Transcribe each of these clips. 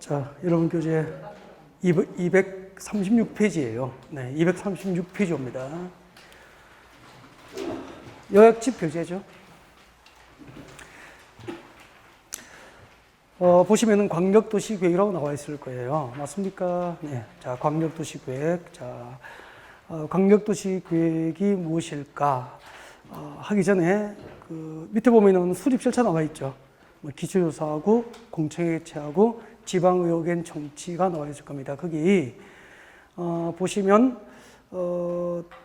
자, 여러분 교재 236페이지예요. 네, 236페이지입니다. 요약집 교재죠. 보시면은 광역도시계획이라고 나와 있을 거예요. 맞습니까? 네. 자, 광역도시계획. 자, 광역도시계획이 무엇일까? 하기 전에 그 밑에 보면은 수립절차 나와 있죠. 뭐 기초조사하고 공청회체하고 지방의혹엔 정치가 나와 있을 겁니다. 거기 보시면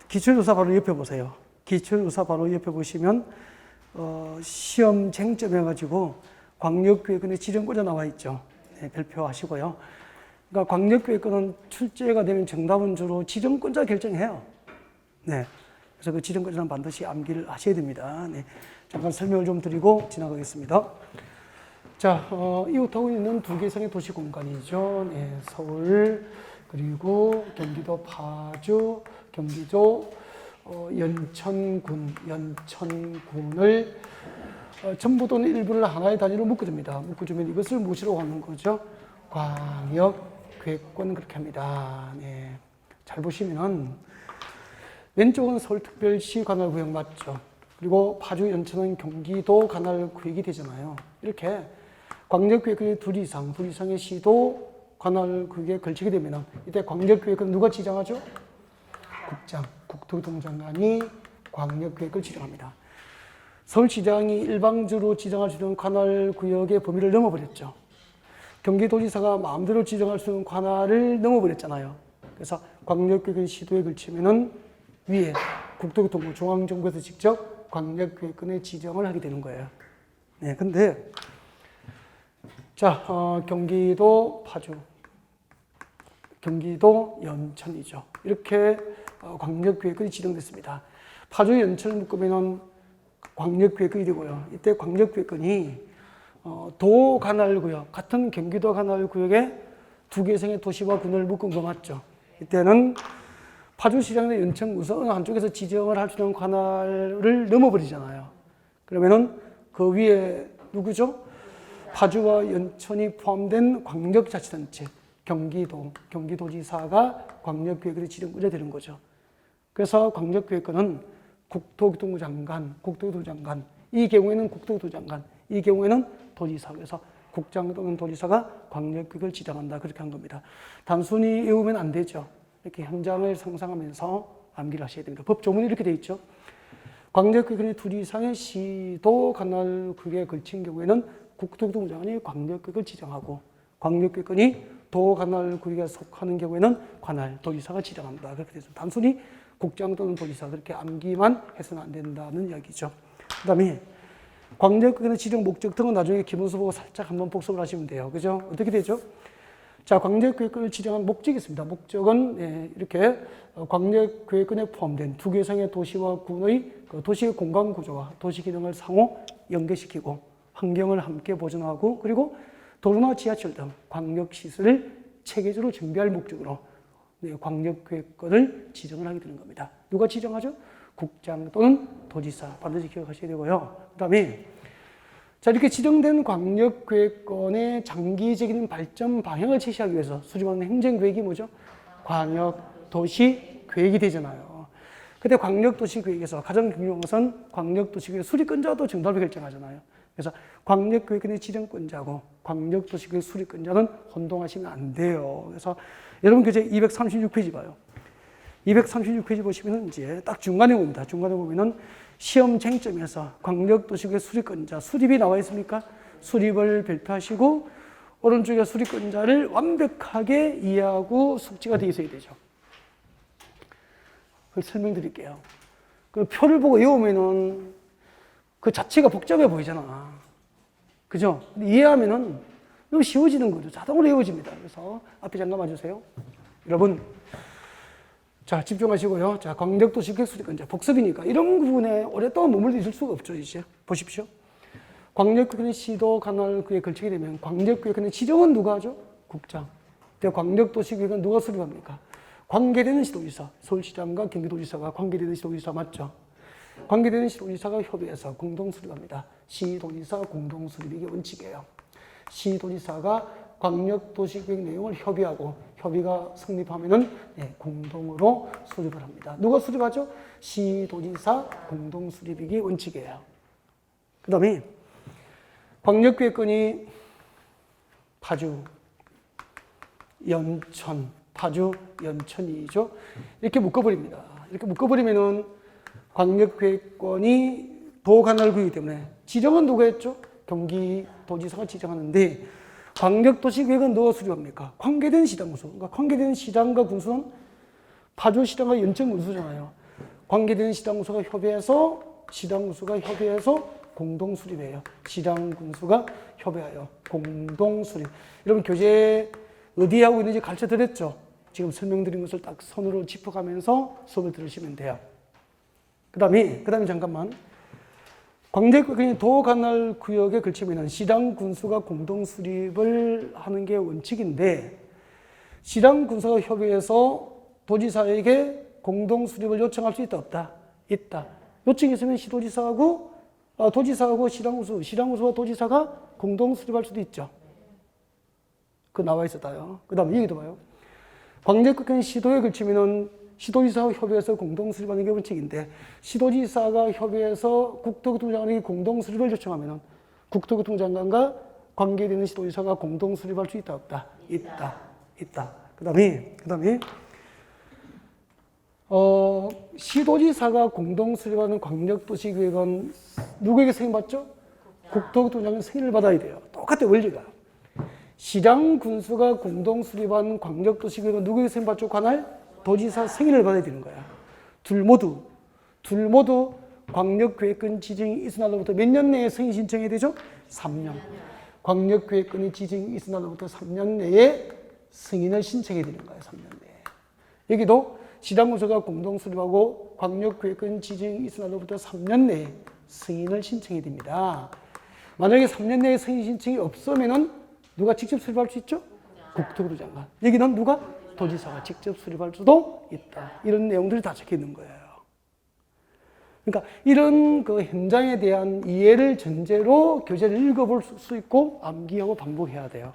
기초조사 바로 옆에 보세요. 기초조사 바로 옆에 보시면 시험 쟁점 해가지고 광역계획권의 지정권자 나와 있죠. 네, 발표하시고요. 그러니까 광역계획권은 출제가 되면 정답은 주로 지정권자 결정해요. 네, 그래서 그 지정권자는 반드시 암기를 하셔야 됩니다. 네, 잠깐 설명을 좀 드리고 지나가겠습니다. 자, 이웃하고 있는 두 개성의 도시 공간이죠. 네, 서울 그리고 경기도 파주, 경기도 연천군을 전부 또는 일부를 하나의 단위로 묶어줍니다. 묶어주면 이것을 무엇이라고 하는 거죠? 광역계획권 그렇게 합니다. 네. 잘 보시면은 왼쪽은 서울특별시 관할구역 맞죠? 그리고 파주, 연천은 경기도 관할구역이 되잖아요. 이렇게 광역계획권이 둘 이상의 시도 관할구역에 걸치게 되면 이때 광역계획권 누가 지정하죠? 국토교통부 장관이 광역계획을 지정합니다. 서울시장이 일방적으로 지정할 수 있는 관할구역의 범위를 넘어버렸죠. 경기도지사가 마음대로 지정할 수 있는 관할을 넘어버렸잖아요. 그래서 광역계획은 시도에 걸치면은 위에 국토교통부 중앙정부에서 직접 광역계획권의 지정을 하게 되는 거예요. 네, 근데 자, 경기도 파주, 경기도 연천이죠. 이렇게 광역계획권이 지정됐습니다. 파주, 연천을 묶으면은 광역계획권이 되고요. 이때 광역계획권이 도 관할구역, 같은 경기도 관할구역에 두 개성의 도시와 군을 묶은 거 맞죠? 이때는 파주시장이나 연천구에서 어느 한쪽에서 지정을 할 수 있는 관할을 넘어버리잖아요. 그러면은 그 위에 누구죠? 파주와 연천이 포함된 광역자치단체, 경기도지사가 광역계획을 지정권자 되는 거죠. 그래서 광역계획권은 국토교통부 장관, 이 경우에는 국토교통부 장관, 이 경우에는 도지사. 그래서 국장 또는 도지사가 광역계획을 지정한다. 그렇게 한 겁니다. 단순히 외우면 안 되죠. 이렇게 현장을 상상하면서 암기를 하셔야 됩니다. 법 조문이 이렇게 되어 있죠. 광역계획권이 둘 이상의 시도 관할구역에 걸친 경우에는 국토교통부 장관이 광역계획을 지정하고, 광역계획권이 도 관할구역에 속하는 경우에는 관할, 도지사가 지정한다. 그렇게 되죠. 단순히 국장 또는 도지사 그렇게 암기만 해서는 안 된다는 이야기죠. 그 다음에 광역계획의 지정 목적 등은 나중에 기본서 보고 살짝 한번 복습을 하시면 돼요. 그죠? 어떻게 되죠? 자, 광역계획권을 지정한 목적이 있습니다. 목적은 이렇게 광역계획권에 포함된 두 개성의 도시와 군의 도시의 공간 구조와 도시 기능을 상호 연계시키고 환경을 함께 보존하고 그리고 도로나 지하철 등 광역시설을 체계적으로 정비할 목적으로 광역계획권을 지정을 하게 되는 겁니다. 누가 지정하죠? 국장 또는 도지사. 반드시 기억하셔야 되고요. 그 다음에 자, 이렇게 지정된 광역계획권의 장기적인 발전 방향을 제시하기 위해서 수립하는 행정계획이 뭐죠? 광역도시계획이 되잖아요. 그때 광역도시계획에서 가장 중요한 것은 광역도시계획 수립권자도 정답을 결정하잖아요. 그래서 광역계획권의 지정권자고 광역도시계획 수립권자는 혼동하시면 안 돼요. 그래서 여러분 교재 236페이지 봐요. 236페이지 보시면 이제 딱 중간에 봅니다. 중간에 보면은 시험 쟁점에서 광역도시계획 수립권자, 수립이 나와 있습니까? 수립을 발표하시고 오른쪽에 수립권자를 완벽하게 이해하고 숙지가 되어 있어야 되죠. 그걸 설명드릴게요. 그 표를 보고 외우면은 그 자체가 복잡해 보이잖아. 그죠? 근데 이해하면은 이거 쉬워지는 거죠. 자동으로 외워집니다. 그래서 앞에 잠깐 봐주세요. 여러분, 자, 집중하시고요. 자, 광역도시계획 수립권자, 복습이니까 이런 부분에 오랫동안 머물러 있을 수가 없죠, 이제. 보십시오. 광역계획권의 시도 관할구역에 걸치게 되면 광역계획권의 지정은 누가 하죠? 국장. 광역도시계획은 누가 수립합니까? 관계되는 시도지사, 서울시장과 경기도지사가 관계되는 시도지사 맞죠? 관계되는 시도지사가 협의해서 공동 수립합니다. 시도지사 공동 수립이 원칙이에요. 시도지사가 광역도시계획 내용을 협의하고 협의가 성립하면은 공동으로 수립을 합니다. 누가 수립하죠? 시도지사 공동 수립이기 원칙이에요. 그 다음에 광역계획권이 파주, 연천, 파주, 연천이죠. 이렇게 묶어버립니다. 이렇게 묶어버리면은 광역계획권이 도관할구이기 때문에 지정은 누가 했죠? 경기도지사가 지정하는데 광역도시계획은 누가 수립합니까? 관계된 시당군수. 그러니까 관계된 시당과 군수는 파주시당과 연천군수잖아요. 관계된 시당군수가 협의해서 시당군수가 협의해서 공동 수립해요. 시당군수가 협의하여 공동 수립. 여러분 교재 어디에 하고 있는지 가르쳐 드렸죠? 지금 설명드린 것을 딱 손으로 짚어가면서 수업을 들으시면 돼요. 그 다음에 잠깐만. 광역계획권이 도관할 구역에 걸치면 시당 군수가 공동 수립을 하는 게 원칙인데 시당 군수가 협의해서 도지사에게 공동 수립을 요청할 수 있다 없다? 있다. 요청이 있으면 도지사하고 시당 군수와 도지사가 공동 수립할 수도 있죠. 그 나와 있었다요. 그 다음에 여기도 봐요. 광역계획권이 시도에 걸치면은 시도지사와 협의해서 공동 수립하는 게 원칙인데 시도지사가 협의해서 국토교통장관에게 공동 수립을 요청하면 국토교통장관과 관계되는 시도지사가 공동 수립할 수 있다 없다? 있다. 그 다음에 시도지사가 공동 수립하는 광역도시계획은 누구에게 승인받죠? 국토교통장관 승인을 받아야 돼요. 똑같아 원리가. 시장 군수가 공동 수립한 광역도시계획은 누구에게 승인받죠? 관할 도지사 승인을 받아야 되는 거야. 둘 모두 광역계획권 지정이 있은 날로부터 몇 년 내에 승인 신청해야 되죠? 3년. 광역계획권이 지정이 있은 날로부터 3년 내에 승인을 신청해야 되는 거야. 3년 내에. 여기도 시당군수가 공동 수립하고 광역계획권 지정이 있은 날로부터 3년 내에 승인을 신청해야 됩니다. 만약에 3년 내에 승인 신청이 없으면은 누가 직접 수립할 수 있죠? 국토교통장관. 여기는 누가? 도지사가 직접 수립할 수도 있다. 이런 내용들이 다 적혀 있는 거예요. 그러니까 이런 그 현장에 대한 이해를 전제로 교재를 읽어볼 수 있고 암기하고 반복해야 돼요.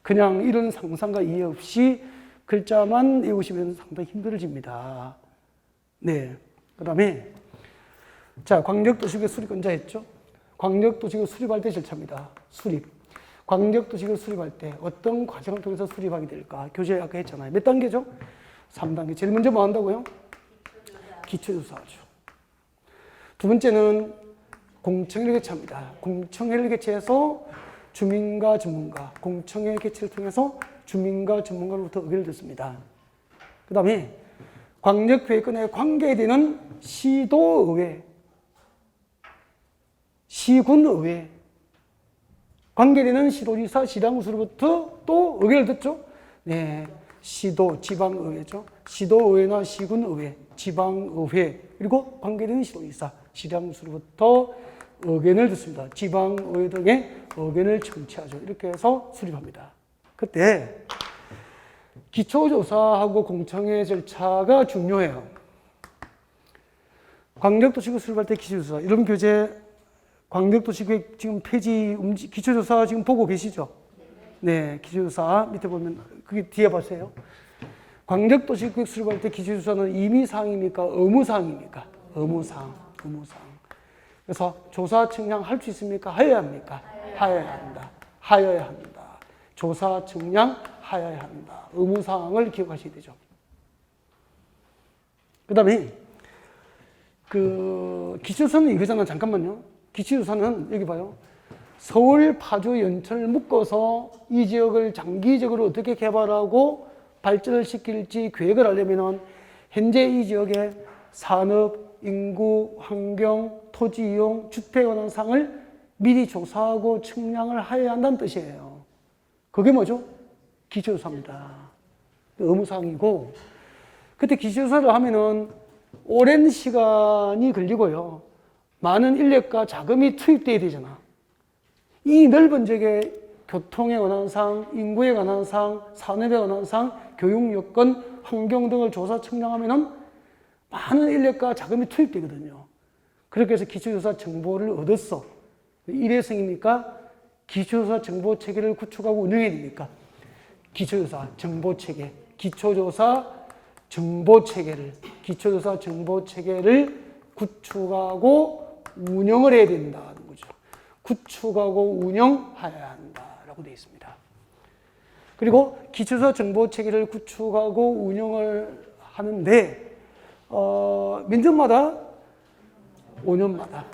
그냥 이런 상상과 이해 없이 글자만 외우시면 상당히 힘들어집니다. 네. 그 다음에 자, 광역도시계획 수립권자 했죠? 광역도시계획 수립할 때 절차입니다. 수립. 광역도시계획 수립할 때 어떤 과정을 통해서 수립하게 될까? 교재 아까 했잖아요. 몇 단계죠? 3단계. 제일 먼저 뭐 한다고요? 기초조사하죠. 두 번째는 공청회를 개최합니다. 공청회를 개최해서 주민과 전문가, 공청회 개최를 통해서 주민과 전문가로부터 의견을 듣습니다. 그 다음에 광역계획권에 관계되는 시도의회, 시군의회, 관계되는 시도지사, 시당군수로부터 또 의견을 듣죠. 네, 시도, 지방의회죠. 시도의회나 시군의회, 지방의회, 그리고 관계되는 시도지사, 시당군수로부터 의견을 듣습니다. 지방의회 등의 의견을 청취하죠. 이렇게 해서 수립합니다. 그때 기초조사하고 공청회 절차가 중요해요. 광역도시계획 수립할 때 기초조사, 이런 교재 광역도시계획 지금 페이지 기초조사 지금 보고 계시죠? 네, 기초조사 밑에 보면 그게 뒤에 보세요. 광역도시계획 수립할 때 기초조사는 임의사항입니까? 의무사항입니까? 의무사항. 그래서 조사 측량할 수 있습니까? 하여야 합니까? 하여야 합니다. 조사 측량 하여야 합니다. 의무사항을 기억하셔야 되죠. 그 다음에 기초조사는 이거잖아. 잠깐만요. 기초조사는 여기 봐요. 서울, 파주, 연천을 묶어서 이 지역을 장기적으로 어떻게 개발하고 발전을 시킬지 계획을 하려면 현재 이 지역의 산업, 인구, 환경, 토지 이용, 주택에 관한 사항을 미리 조사하고 측량을 하여야 한다는 뜻이에요. 그게 뭐죠? 기초조사입니다. 의무사항이고, 그때 기초조사를 하면은 오랜 시간이 걸리고요. 많은 인력과 자금이 투입돼야 되잖아. 이 넓은 지역에 교통에 관한 사항, 인구에 관한 사항, 산업에 관한 사항, 교육 여건, 환경 등을 조사 측량하면은 많은 인력과 자금이 투입되거든요. 그렇게 해서 기초조사 정보를 얻었어. 일회성이니까 기초조사 정보체계를 구축하고 운영해야 됩니까? 기초조사 정보체계, 기초조사 정보체계를 구축하고 운영을 해야 된다는 거죠. 구축하고 운영해야 한다라고 되어 있습니다. 그리고 기초조사 정보체계를 구축하고 운영을 하는데 민정마다 5년마다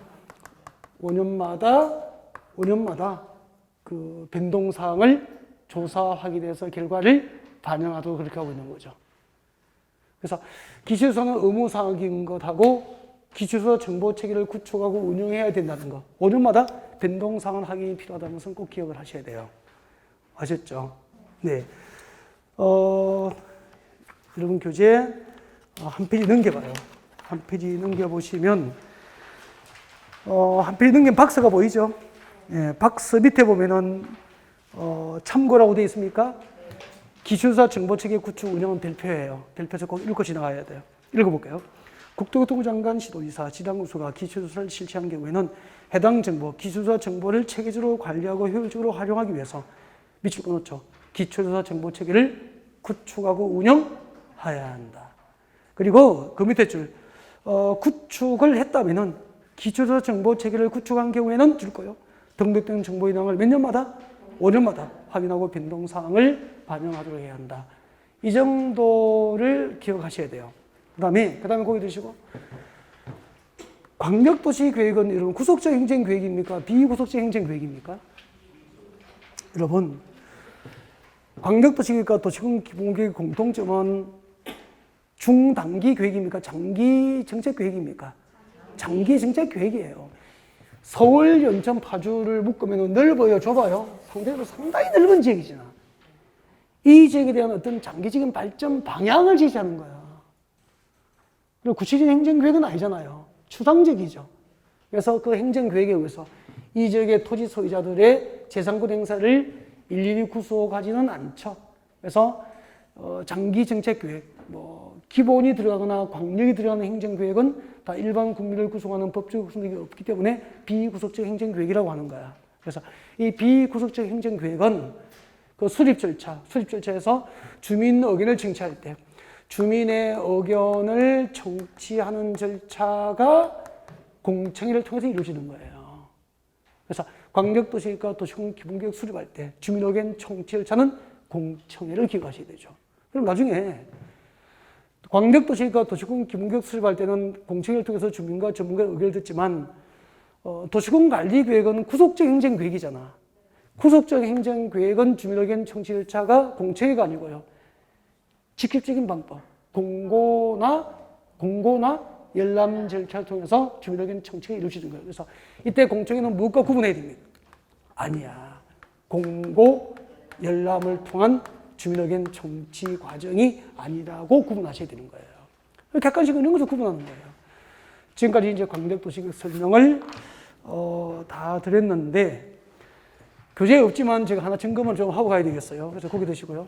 그 변동사항을 조사 확인해서 결과를 반영하도록 그렇게 하고 있는 거죠. 그래서 기초조사는 의무사항인 것하고 기초조사 정보체계를 구축하고 운영해야 된다는 것, 5년마다 변동사항 확인이 필요하다는 것은 꼭 기억을 하셔야 돼요. 아셨죠? 네. 여러분 교재 한 페이지 넘겨봐요. 한 페이지 넘겨보시면 한 페이지 넘기면 박스가 보이죠? 예, 박스 밑에 보면은 참고라고 되어 있습니까? 기초조사 정보체계 구축 운영은 별표예요. 별표에서 꼭 읽고 지나가야 돼요. 읽어볼게요. 국토교통부 장관 시도지사, 지방군수가 기초조사를 실시한 경우에는 해당 정보, 기초조사 정보를 체계적으로 관리하고 효율적으로 활용하기 위해서 밑줄 끊었죠. 기초조사 정보체계를 구축하고 운영해야 한다. 그리고 그 밑에 줄 구축을 했다면은 기초조사 정보체계를 구축한 경우에는 줄 거요. 등록된 정보 인항을 몇 년마다? 5년마다 확인하고 변동사항을 반영하도록 해야 한다. 이 정도를 기억하셔야 돼요. 그 다음에 거기 드시고 광역도시계획은 여러분 구속적 행정계획입니까? 비구속적 행정계획입니까? 여러분 광역도시계획과 도시군 기본계획 공통점은 중단기 계획입니까? 장기 정책 계획입니까? 장기 정책 계획이에요. 서울, 연천, 파주를 묶으면 넓어요, 좁아요? 상대적으로 상당히 넓은 지역이잖아. 이 지역에 대한 어떤 장기적인 발전 방향을 제시하는 거야. 그리고 구체적인 행정계획은 아니잖아요. 추상적이죠. 그래서 그 행정계획에 의해서 이 지역의 토지 소유자들의 재산권 행사를 일일이 구속하지는 않죠. 그래서 장기 정책계획, 기본이 들어가거나 광역이 들어가는 행정계획은 다 일반 국민을 구성하는 법적 구속력이 없기 때문에 비구속적 행정계획이라고 하는 거야. 그래서 이 비구속적 행정계획은 그 수립 절차에서 주민 의견을 청취할 때 주민의 의견을 청취하는 절차가 공청회를 통해서 이루어지는 거예요. 그래서 광역도시계획과 도시군 기본계획 수립할 때 주민 의견 청취 절차는 공청회를 기억하셔야 되죠. 그럼 나중에 광역도시계획과 도시군 기본계획 수립할 때는 공청회를 통해서 주민과 전문가의 의견을 듣지만 도시군 관리계획은 구속적 행정계획이잖아. 구속적 행정계획은 주민 의견 청취 절차가 공청회가 아니고요. 직접적인 방법, 공고나 열람 절차를 통해서 주민 의견 청취가 이루어지는 거예요. 그래서 이때 공청회는 무엇과 구분해야 됩니까? 아니야. 공고, 열람을 통한 주민 의견 청취 과정이 아니라고 구분하셔야 되는 거예요. 객관식 이런 것을 구분하는 거예요. 지금까지 이제 광역도시계획 설명을 다 드렸는데 교재에 없지만 제가 하나 점검을 좀 하고 가야 되겠어요. 그래서 고기 드시고요.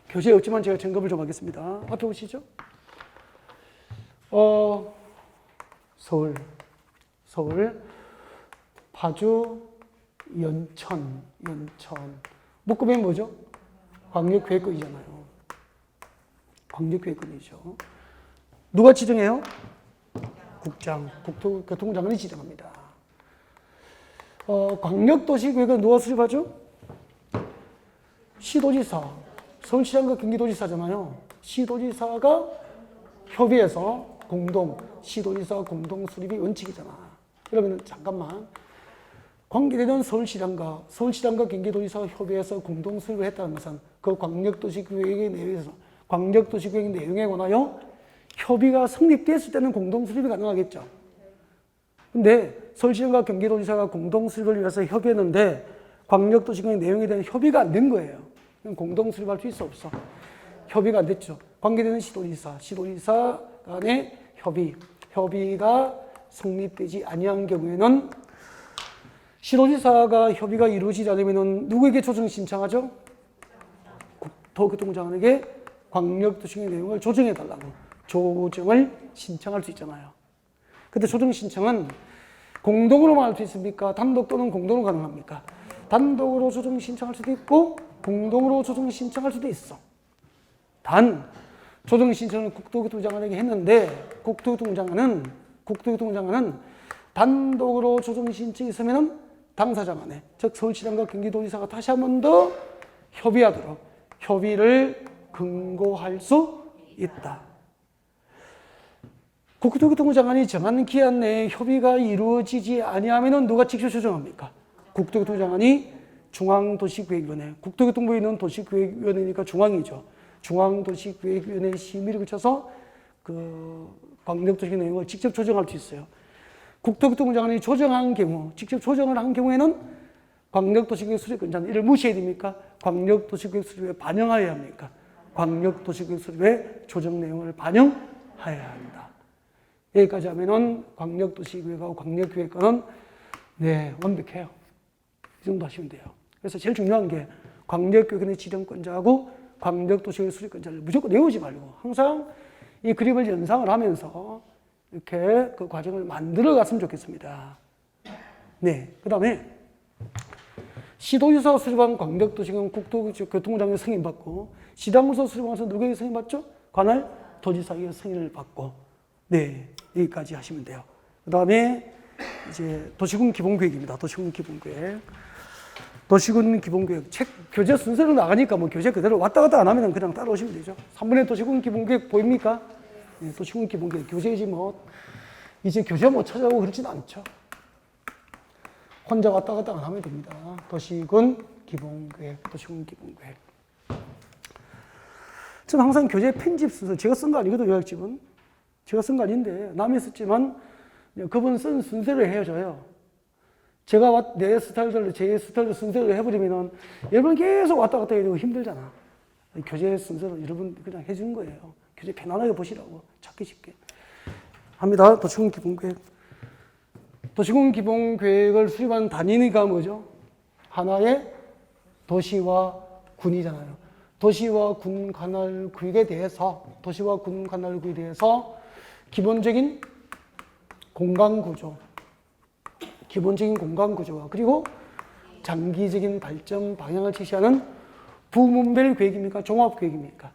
교재에 없지만 제가 점검을 좀 하겠습니다. 앞에 보시죠. 서울, 파주, 연천. 묶으면 뭐죠? 광역계획권이잖아요. 광역계획권이죠. 누가 지정해요? 국토교통부 장관이 지정합니다. 광역도시계획은 누가 수립하죠? 시도지사. 서울시장과 경기도지사잖아요. 시도지사가 협의해서 시도지사 공동 수립이 원칙이잖아. 그러면 잠깐만. 관계되는 서울시장과 경기도지사가 협의해서 공동 수립을 했다는 것은 그 광역도시계획의 내용에 관하여 협의가 성립됐을 때는 공동 수립이 가능하겠죠. 근데 서울시장과 경기도지사가 공동 수립을 위해서 협의했는데 광역도시계획 내용에 대한 협의가 안 된 거예요. 공동 수립할 수 있어 없어? 협의가 안 됐죠. 관계되는 시도지사 간의 협의가 성립되지 아니한 경우에는 시도지사가 협의가 이루어지지 않으면 누구에게 조정 신청하죠? 국토교통부 장관에게 광역도시계획 내용을 조정해달라고 조정을 신청할 수 있잖아요. 근데 조정 신청은 공동으로만 할 수 있습니까? 단독 또는 공동으로 가능합니까? 단독으로 조정 신청할 수도 있고 공동으로 조정 신청할 수도 있어. 단 조정 신청을 국토교통장관에게 했는데 국토교통장관은 단독으로 조정 신청이 있으면 당사자 간에, 즉 서울시장과 경기도지사가 다시 한 번 더 협의하도록 협의를 권고할 수 있다. 국토교통부 장관이 정한 기한 내에 협의가 이루어지지 아니하면 누가 직접 조정합니까? 국토교통부 장관이 중앙도시계획위원회, 국토교통부에 있는 도시계획위원회니까 중앙이죠. 중앙도시계획위원회 심의를 거쳐서 그 광역도시 내용을 직접 조정할 수 있어요. 국토교통부 장관이 조정한 경우, 직접 조정을 한 경우에는 광역도시계획 수립권자는 이를 무시해야 됩니까? 광역도시계획 수립에 반영하여야 합니까? 광역도시계획 수립에 조정 내용을 반영하여야 한다. 여기까지 하면은 광역도시계획하고 광역계획과는 완벽해요. 이 정도 하시면 돼요. 그래서 제일 중요한 게 광역계획의 지정권자하고 광역도시계획 수립권자를 무조건 외우지 말고 항상 이 그림을 연상을 하면서 이렇게 그 과정을 만들어 갔으면 좋겠습니다. 그 다음에 시도지사 수립한 광역도시계획은 국토교통부장의 승인받고 시당구서 수립하면서 누구에게 승인받죠? 관할 도지사에게 승인을 받고 여기까지 하시면 돼요. 그 다음에 이제 도시군 기본계획입니다. 도시군 기본계획. 도시군 기본계획. 책 교재 순서로 나가니까 뭐 교재 그대로 왔다 갔다 안 하면 그냥 따라오시면 되죠. 3번에 도시군 기본계획 보입니까? 도시군 기본계획. 교재이지 뭐. 이제 교재 못 찾아오고 그러진 않죠. 혼자 왔다 갔다 안 하면 됩니다. 도시군 기본계획. 도시군 기본계획. 저는 항상 교재 편집 순서, 제가 쓴 거 아니거든요, 요약집은. 제가 쓴 거 아닌데 남이 썼지만 그분 쓴 순서를 해줘요. 제가 내 스타일대로 제 스타일대로 순서를 해버리면 여러분 계속 왔다 갔다 해야 되고 힘들잖아. 교재 순서를 여러분 그냥 해준 거예요. 교재 편안하게 보시라고 찾기 쉽게 합니다. 도시군 기본계획. 도시군 기본계획을 수립한 단위가 뭐죠? 하나의 도시와 군이잖아요. 도시와 군 관할 구역에 대해서 기본적인 공간 구조와 그리고 장기적인 발전 방향을 제시하는 부문별 계획입니까? 종합계획입니까?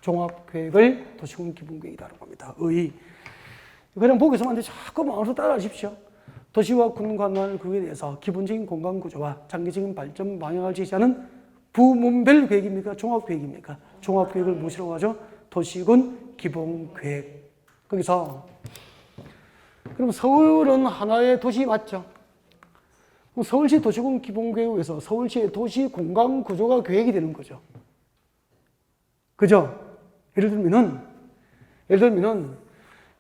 종합계획을 도시군 기본계획이라고 합니다. 그냥 보기서만 하는데 자꾸 마음으로 따라하십시오. 도시와 군 관할 구역에 대해서 기본적인 공간 구조와 장기적인 발전 방향을 제시하는 부문별 계획입니까? 종합계획입니까? 종합계획을 무엇이라고 하죠? 도시군 기본계획. 거기서 그럼 서울은 하나의 도시 맞죠? 그럼 서울시 도시군 기본계획에서 서울시의 도시 공간 구조가 계획이 되는 거죠. 그죠? 예를 들면은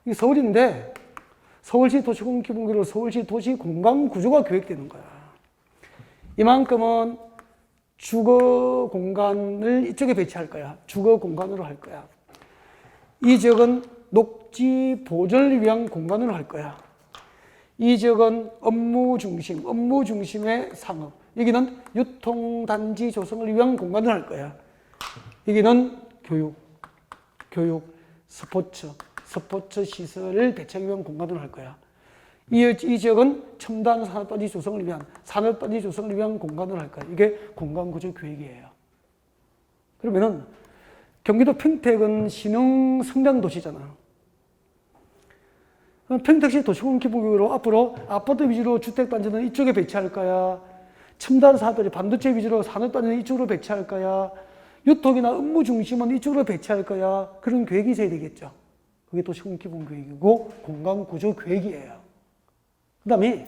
이 서울인데 서울시 도시군 기본계획으로 서울시 도시 공간 구조가 계획되는 거야. 이만큼은 주거 공간을 이쪽에 배치할 거야. 주거 공간으로 할 거야. 이 지역은 녹지 보존을 위한 공간으로 할 거야. 이 지역은 업무 중심의 상업. 여기는 유통단지 조성을 위한 공간을 할 거야. 여기는 교육, 스포츠 시설을 배치하기 위한 공간으로 할 거야. 이 지역은 첨단 산업단지 조성을 위한 공간을 할 거야. 이게 공간구조 계획이에요. 그러면은 경기도 평택은 신흥 성장 도시잖아. 평택시 도시군 기본계획으로 앞으로 아파트 위주로 주택단지는 이쪽에 배치할 거야. 첨단 산업단지 반도체 위주로 산업단지는 이쪽으로 배치할 거야. 유통이나 업무 중심은 이쪽으로 배치할 거야. 그런 계획이 있어야 되겠죠. 그게 도시군 기본계획이고 공간구조 계획이에요. 그 다음에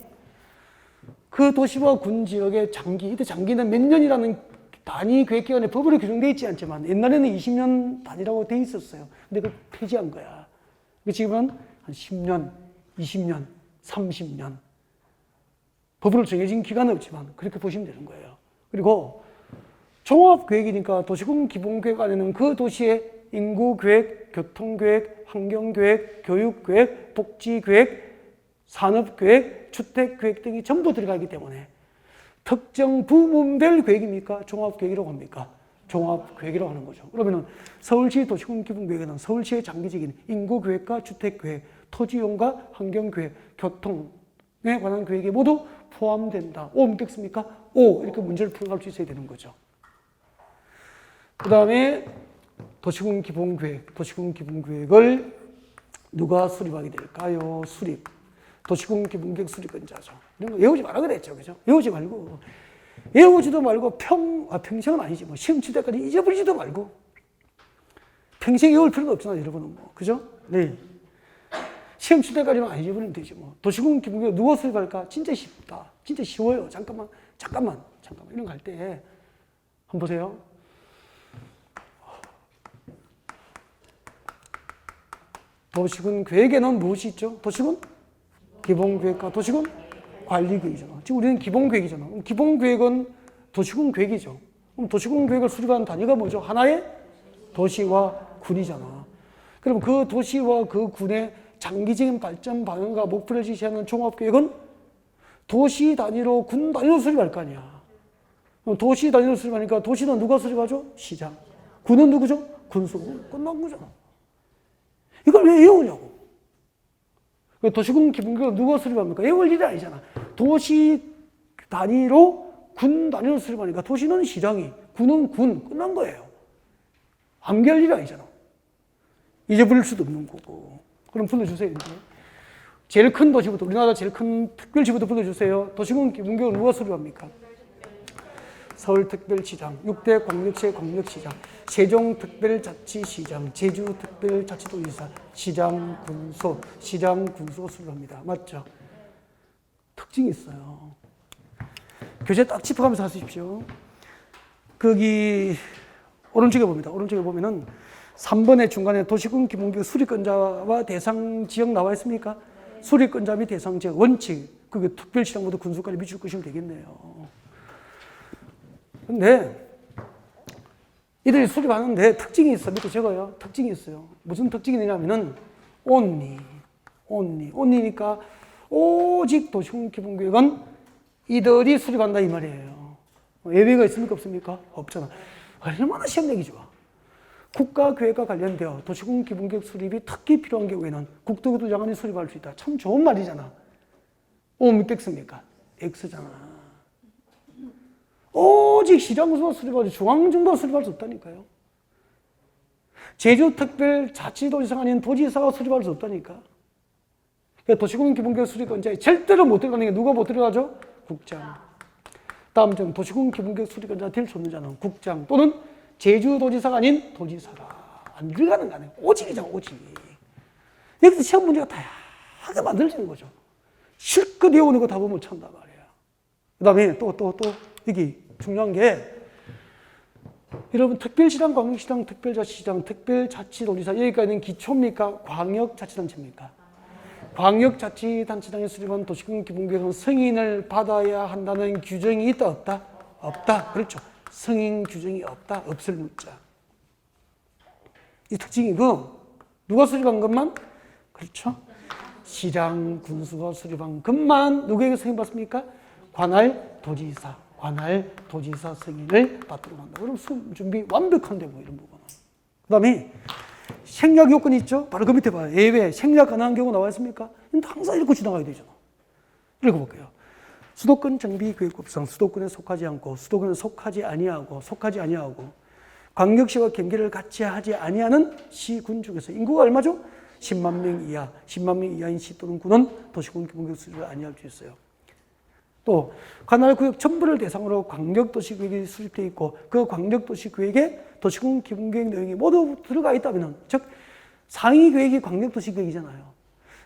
그 도시와 군 지역의 장기, 이때 장기는 몇 년이라는 단위 계획기간에 법으로 규정되어 있지 않지만 옛날에는 20년 단위라고 되어 있었어요. 근데 그걸 폐지한 거야. 지금은 한 10년, 20년, 30년. 법으로 정해진 기간은 없지만 그렇게 보시면 되는 거예요. 그리고 종합계획이니까 도시군 기본계획 안에는 그 도시의 인구계획, 교통계획, 환경계획, 교육계획, 복지계획, 산업계획, 주택계획 등이 전부 들어가기 때문에 특정 부문별 계획입니까? 종합계획이라고 합니까? 종합계획이라고 하는 거죠. 그러면 서울시 도시군 기본계획에는 서울시의 장기적인 인구계획과 주택계획, 토지이용과 환경계획, 교통에 관한 계획에 모두 포함된다. 오, 묻겠습니까? 오, 이렇게 문제를 풀어갈 수 있어야 되는 거죠. 그 다음에 도시군 기본계획을 누가 수립하게 될까요? 수립. 도시군 기본계획 수립권자죠. 이런 거 외우지 말라 그랬죠. 그죠? 외우지 말고. 외우지도 말고 평생은 아니지. 뭐 시험 칠 때까지 잊어버리지도 말고. 평생 외울 필요는 없잖아요. 여러분은 뭐. 그죠? 네. 시험 칠 때까지만 안 잊어버리면 되지 뭐. 도시군 기본계획 누가 수립할까? 진짜 쉽다. 진짜 쉬워요. 잠깐만. 이런 거 할 때. 한번 보세요. 도시군 계획에는 무엇이 있죠? 도시군 기본계획과 도시군 관리계획이잖아. 지금 우리는 기본계획이잖아. 그럼 기본계획은 도시군 계획이죠. 그럼 도시군 계획을 수립하는 단위가 뭐죠? 하나의 도시와 군이잖아. 그럼 그 도시와 그 군의 장기적인 발전 방향과 목표를 지시하는 종합계획은 도시 단위로 군 단위로 수립할 거 아니야. 그럼 도시 단위로 수립하니까 도시는 누가 수립하죠? 시장. 군은 누구죠? 군수고. 끝난 거잖아. 이걸 왜 외우냐고. 도시군 기본계획을 누가 수립합니까? 외울 일이 아니잖아. 도시 단위로 군 단위로 수립하니까 도시는 시장이, 군은 군. 끝난 거예요. 암기할 일이 아니잖아. 잊어버릴 수도 없는 거고. 그럼 불러주세요. 이제. 제일 큰 도시부터, 우리나라 제일 큰 특별시부터 불러주세요. 도시군 기본계획을 누가 수립합니까? 서울특별시장, 6대 광역시의 광역시장, 세종특별자치시장, 제주특별자치도지사, 시장군수, 시장군수가 수립합니다. 맞죠? 특징이 있어요. 교재 딱 짚어가면서 하십시오. 거기 오른쪽에 봅니다. 오른쪽에 보면은 3번의 중간에 도시군 기본계획 수립권자와 대상 지역 나와 있습니까? 수립권자 및 대상 지역 원칙, 그게 특별시장부터 군수까지 미줄 것이면 되겠네요. 근데 이들이 수립하는데 특징이 있어. 밑에 적어요. 특징이 있어요. 무슨 특징이 있냐면은 only니까 오직 도시군 기본계획은 이들이 수립한다 이 말이에요. 예외가 있습니까? 없습니까? 없잖아. 얼마나 시험 내기 좋아. 국가계획과 관련되어 도시군 기본계획 수립이 특히 필요한 경우에는 국토교토 장관이 수립할 수 있다. 참 좋은 말이잖아. 오, 묻겠습니까? X잖아. 오직 시장군수가 수립하지 중앙정부가 수립할 수 없다니까요. 제주특별자치도지사가 아닌 도지사가 수립할 수 없다니까. 도시군 기본계획 수립권자에 절대로 못 들어가는 게 누가 못 들어가죠? 국장. 다음 점 도시군 기본계획 수립권자가 될 수 없는 자는 국장 또는 제주도지사가 아닌 도지사라. 안 들어가는 거 아니에요. 오직이잖아, 오직. 여기서 시험 문제가 다양하게 만들어지는 거죠. 실컷 외우는 거 답은 못 찾는단 말이에요. 그 다음에 또 여기 중요한 게 여러분 특별시장, 광역시장, 특별자치시장, 특별자치도지사 여기가 있는 기초입니까? 광역자치단체입니까? 광역자치단체장에 수립한 도시군 기본계획은 승인을 받아야 한다는 규정이 있다 없다? 없다. 그렇죠. 승인 규정이 없다. 없을 문자. 이 특징이고 누가 수립한 것만? 그렇죠. 시장, 군수가 수립한 것만 누구에게 승인받습니까? 관할 도지사 승인을 받도록 한다. 그럼 수험 준비 완벽한데 뭐 이런 부분은. 그 다음에 생략 요건이 있죠? 바로 그 밑에 봐요. 예외, 생략 가능한 경우 나와 있습니까? 항상 읽고 지나가야 되잖아. 읽어볼게요. 수도권 정비계획법상 수도권에 속하지 않고 수도권에 속하지 아니하고 광역시와 경계를 같이 하지 아니하는 시군 중에서 인구가 얼마죠? 10만 명 이하, 10만 명 이하인 시 또는 군은 도시군 기본계획 수립을 아니할 수 있어요. 또 관할구역 전부를 대상으로 광역도시계획이 수립되어 있고 그 광역도시계획에 도시군 기본계획 내용이 모두 들어가 있다면 즉 상위계획이 광역도시계획이잖아요.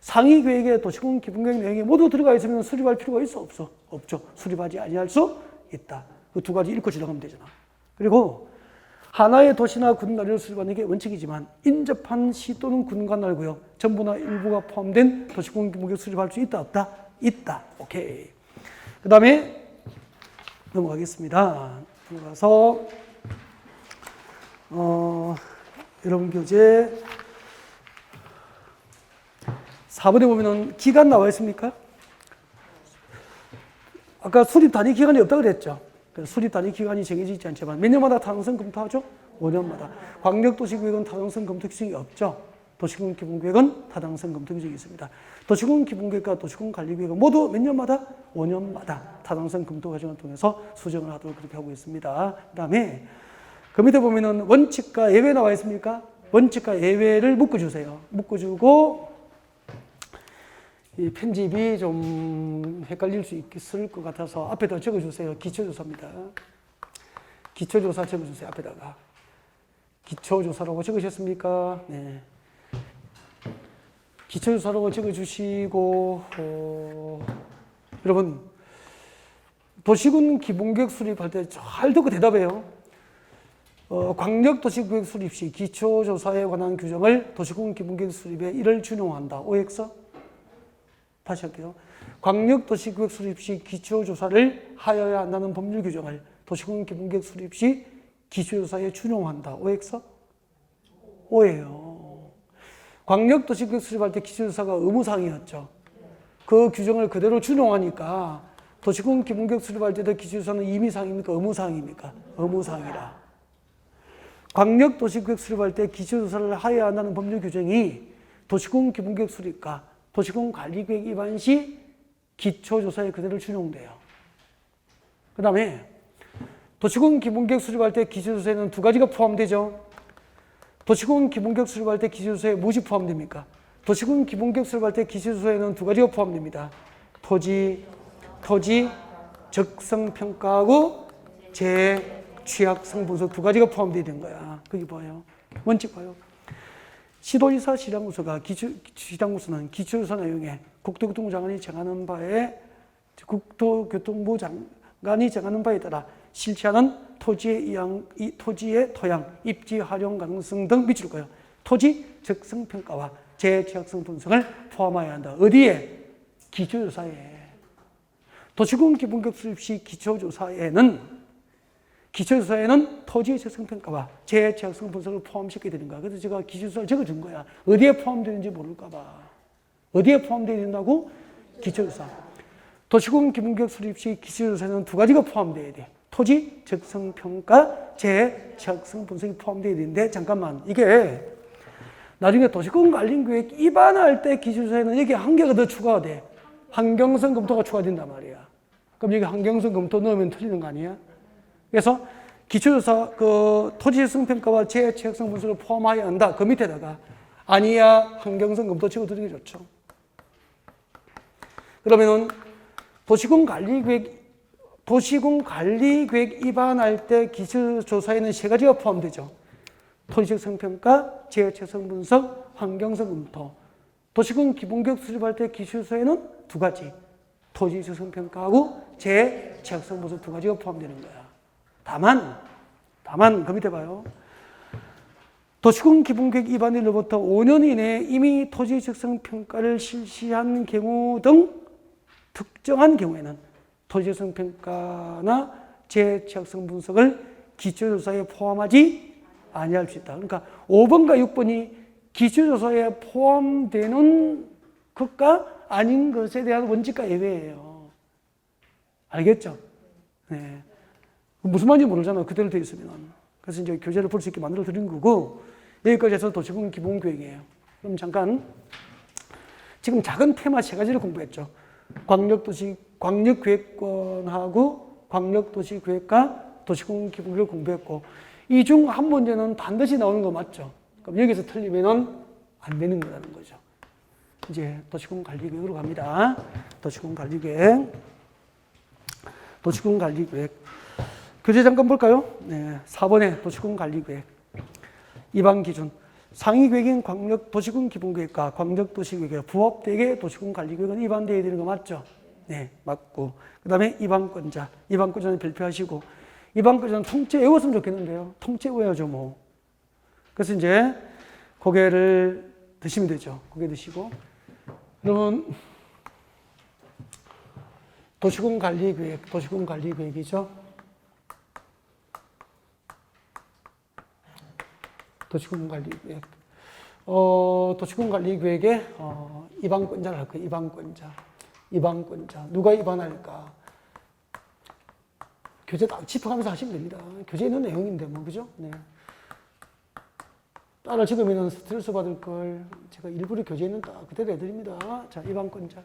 상위계획에 도시군 기본계획 내용이 모두 들어가 있으면 수립할 필요가 있어? 없어? 없죠. 수립하지 아니할 수 있다. 그 두 가지 읽고 지나가면 되잖아. 그리고 하나의 도시나 군 단위를 수립하는 게 원칙이지만 인접한 시 또는 군 관할구역 전부나 일부가 포함된 도시군 기본계획 수립할 수 있다? 없다? 있다. 오케이. 그 다음에 넘어가겠습니다. 넘어가서 여러분 교재 4번에 보면은 기간 나와 있습니까? 아까 수립 단위 기간이 없다고 그랬죠. 수립 단위 기간이 정해져 있지 않지만 몇 년마다 타당성 검토하죠? 5년마다. 광역도시계획은 타당성 검토 기준이 없죠. 도시군 기본계획은 타당성 검토 규정이 있습니다. 도시군 기본계획과 도시군 관리계획은 모두 몇 년마다? 5년마다 타당성 검토 과정을 통해서 수정을 하도록 그렇게 하고 있습니다. 그 다음에 그 밑에 보면은 원칙과 예외 나와 있습니까? 원칙과 예외를 묶어주세요. 묶어주고 이 편집이 좀 헷갈릴 수 있을 것 같아서 앞에다 적어주세요. 기초조사입니다. 기초조사 적어주세요. 앞에다가. 기초조사라고 적으셨습니까? 네. 기초조사라고 적어주시고, 여러분, 도시군 기본계획 수립할 때 잘 듣고 대답해요. 광역도시계획 수립 시 기초조사에 관한 규정을 도시군 기본계획 수립에 이를 준용한다. OX? 다시 할게요. 광역도시계획 수립 시 기초조사를 하여야 한다는 법률 규정을 도시군 기본계획 수립 시 기초조사에 준용한다. OX? O예요. 광역도시계획 수립할 때 기초조사가 의무사항이었죠. 그 규정을 그대로 준용하니까 도시군 기본계획 수립할 때도 기초조사는 임의사항입니까? 의무사항입니까? 의무사항이라. 광역도시계획 수립할 때 기초조사를 하여야 한다는 법률 규정이 도시군 기본계획 수립과 도시군 관리계획 위반 시 기초조사에 그대로 준용돼요. 그 다음에 도시군 기본계획 수립할 때 기초조사에는 두 가지가 포함되죠. 도시군 기본계획 수립할 때 기초조사에 무엇이 포함됩니까? 도시군 기본계획 수립할 때 기초조사에는 두 가지가 포함됩니다. 토지 적성평가하고 취약성 분석 두 가지가 포함되어 있는 거야. 그게 뭐예요? 원칙 봐요. 시도지사 시장구소가 시장구소는 기초조사 내용에 국토교통부 장관이 정하는 바에 국토교통부 장관이 정하는 바에 따라 실시하는 토지의 토양, 입지 활용 가능성 등 미칠 거예요. 토지 적성 평가와 재취약성 분석을 포함해야 한다. 어디에? 기초조사에. 도시군 기본계획 수립 시 기초조사에는 토지의 적성평가와 재취약성 분석을 포함시켜야 되는 거야. 그래서 제가 기초조사를 적어준 거야. 어디에 포함되는지 모를까 봐. 어디에 포함되어 있다고? 기초조사. 도시군 기본계획 수립 시 기초조사에는 두 가지가 포함되어야 돼. 토지 적성평가, 재취약성 분석이 포함되어야 되는데 잠깐만. 이게 나중에 도시군 관리계획 입안할 때 기초조사에는 여기 한 개가 더 추가가 돼. 환경성 검토가 추가된단 말이야. 그럼 여기 환경성 검토 넣으면 틀리는 거 아니야? 그래서 기초조사 토지적성 평가와 재취약성 분석을 포함하여야 한다. 그 밑에다가 아니야 환경성 검토 적어두는 게 좋죠. 그러면은 도시군 관리계획 입안할 때 기초조사에는 세 가지가 포함되죠. 토지적성 평가, 재취약성 분석, 환경성 검토. 도시군 기본계획 수립할 때 기초조사에는 두 가지. 토지적성 평가하고 재취약성 분석 두 가지가 포함되는 거야. 다만 그 밑에 봐요. 도시군 기본계획 위반일로부터 5년 이내에 이미 토지 적성 평가를 실시한 경우 등 특정한 경우에는 토지 적성 평가나 재취약성 분석을 기초조사에 포함하지 아니할 수 있다. 그러니까 5번과 6번이 기초조사에 포함되는 것과 아닌 것에 대한 원칙과 예외예요. 알겠죠? 네. 무슨 말인지 모르잖아요. 그대로 되어 있으면. 그래서 이제 교재를 볼 수 있게 만들어 드린 거고, 여기까지 해서 도시군 기본계획이에요. 그럼 잠깐, 지금 작은 테마 세 가지를 공부했죠. 광역계획권하고 광역도시계획과 도시군 기본계획을 공부했고, 이 중 한 문제는 반드시 나오는 거 맞죠? 그럼 여기서 틀리면은 안 되는 거라는 거죠. 이제 도시군 관리계획으로 갑니다. 도시군 관리계획. 교재 잠깐 볼까요? 네, 4번에 도시군 관리계획. 입안 기준. 상위 계획인 도시군 기본계획과 광역도시계획에 부합되게 도시군 관리계획은 입안되어야 되는 거 맞죠? 네, 맞고. 그 다음에 입안권자는 발표하시고, 입안권자는 통째 외웠으면 좋겠는데요. 통째 외워야죠, 뭐. 그래서 이제 고개를 드시면 되죠. 고개 드시고. 그러면 도시군 관리계획이죠. 도시군 관리계획에 입안권자를 할 거예요. 입안권자. 누가 입안할까? 교재 딱 짚어가면서 하시면 됩니다. 교재에 있는 내용인데 뭐, 그죠? 네. 따라 적으면 스트레스 받을 걸 제가 일부러 교재에는 딱 그대로 해드립니다. 자, 이반권자.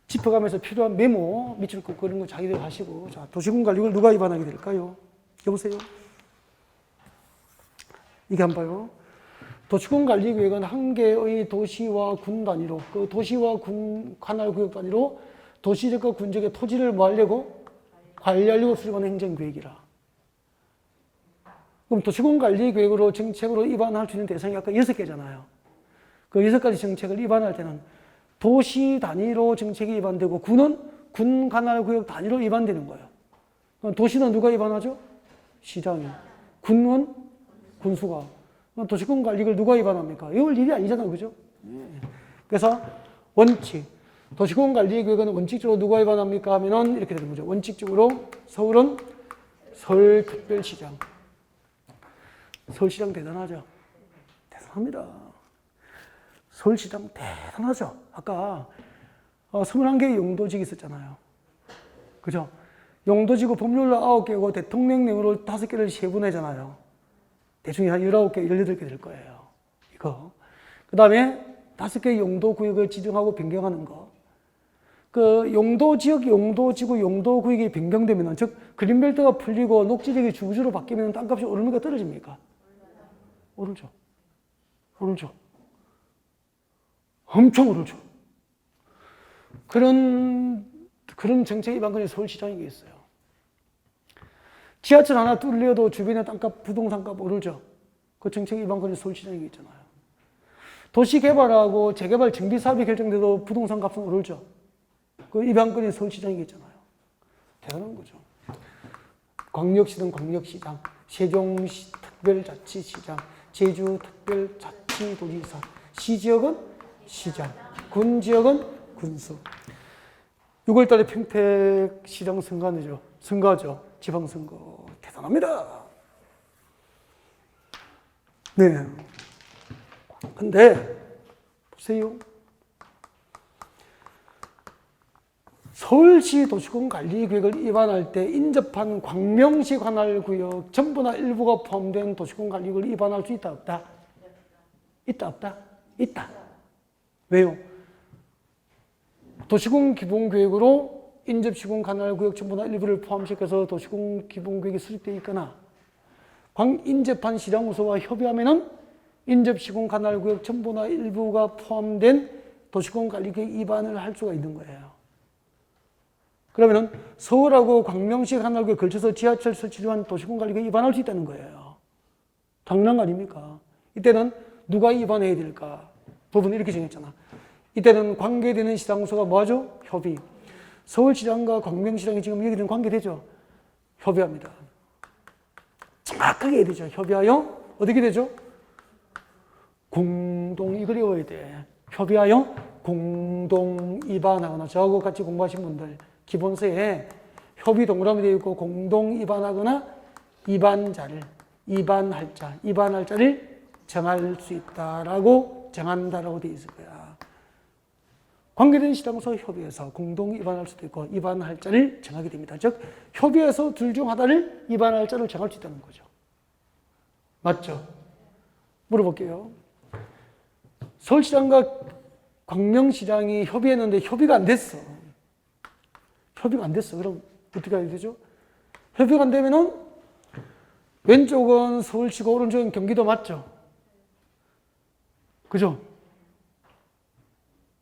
짚어가면서 필요한 메모, 밑줄 긋고 그런 거 자기들 하시고. 자, 도시군관리를 누가 위반하게 될까요? 여보세요? 이게 한번 봐요. 도시군관리구역은 한 개의 도시와 군 단위로, 그 도시와 군 관할구역 단위로 도시적과 군적의 토지를 뭐 하려고? 관리하려고 수립하는 행정구역이라. 그럼 도시군관리구역으로 정책으로 위반할 수 있는 대상이 아까 6개잖아요. 그 6가지 정책을 위반할 때는 도시 단위로 정책이 위반되고 군은 군 관할구역 단위로 위반되는 거예요. 그럼 도시는 누가 위반하죠? 시장이. 군은 군수가. 도시군관리를 누가 위반합니까? 이걸 일이 아니잖아요. 그죠? 그래서 원칙. 도시군관리구역은 원칙적으로 누가 위반합니까? 하면은 이렇게 되는 거죠. 원칙적으로 서울은 서울특별시장. 서울시장 대단하죠? 대단합니다. 서울시장 대단하죠? 아까 21개의 용도직이 있었잖아요. 그죠? 용도지구 법률로 9개고 대통령령으로 5개를 세분하잖아요. 대충 한 19개, 18개 될 거예요. 이거. 그 다음에 5개의 용도구역을 지정하고 변경하는 거. 그 용도지역, 용도지구, 용도구역이 변경되면, 즉, 그린벨트가 풀리고 녹지지역이 주구주로 바뀌면 땅값이 오릅니까? 떨어집니까? 오르죠. 오르죠. 엄청 오르죠. 그런 정책 위반건이 서울시장에 있어요. 지하철 하나 뚫려도 주변의 땅값, 부동산값 오르죠. 그 정책 위반건이 서울시장에 있잖아요. 도시개발하고 재개발 정비사업이 결정돼도 부동산 값은 오르죠. 그 위반건이 서울시장에 있잖아요. 대단한 거죠. 광역시는 광역시장, 세종시 특별자치시장, 제주특별자치도지사, 시지역은 시장, 군지역은 군수. 6월달에 평택시장 선거죠. 지방선거. 대단합니다. 네. 근데, 보세요. 서울시 도시군관리구역을 위반할 때 인접한 광명시 관할구역 전부나 일부가 포함된 도시군관리구역을 위반할 수 있다, 없다? 있다, 없다? 있다. 왜요? 도시군 기본계획으로 인접시군 관할구역 전부나 일부를 포함시켜서 도시군 기본계획이 수립되어 있거나 인접한 시장구소와 협의하면은 인접시군 관할구역 전부나 일부가 포함된 도시군 관리계획 위반을 할 수가 있는 거예요. 그러면은 서울하고 광명시 관할구역에 걸쳐서 지하철 설치를 한 도시군 관리계획 위반할 수 있다는 거예요. 당연한 거 아닙니까? 이때는 누가 위반해야 될까? 법은 이렇게 정했잖아. 이때는 관계되는 시장구소가 뭐하죠? 협의. 서울시장과 광명시장이 지금 여기는 관계되죠? 협의합니다. 정확하게 해야 되죠. 협의하여 어떻게 되죠? 공동, 이걸 외워야 돼. 협의하여 공동 위반하거나, 저하고 같이 공부하신 분들 기본서에 협의 동그라미 되어 있고 공동 위반하거나 위반할 자를 정할 수 있다라고 정한다라고 되어 있을 거야. 관계된 시장구소 협의해서 공동 위반할 수도 있고 위반할 자를 정하게 됩니다. 즉 협의해서 둘 중 하나를 위반할 자를 정할 수 있다는 거죠. 맞죠? 물어볼게요. 서울시장과 광명시장이 협의했는데 협의가 안 됐어. 협의가 안 됐어. 그럼 어떻게 해야 되죠? 협의가 안 되면은 왼쪽은 서울시고 오른쪽은 경기도 맞죠? 그죠?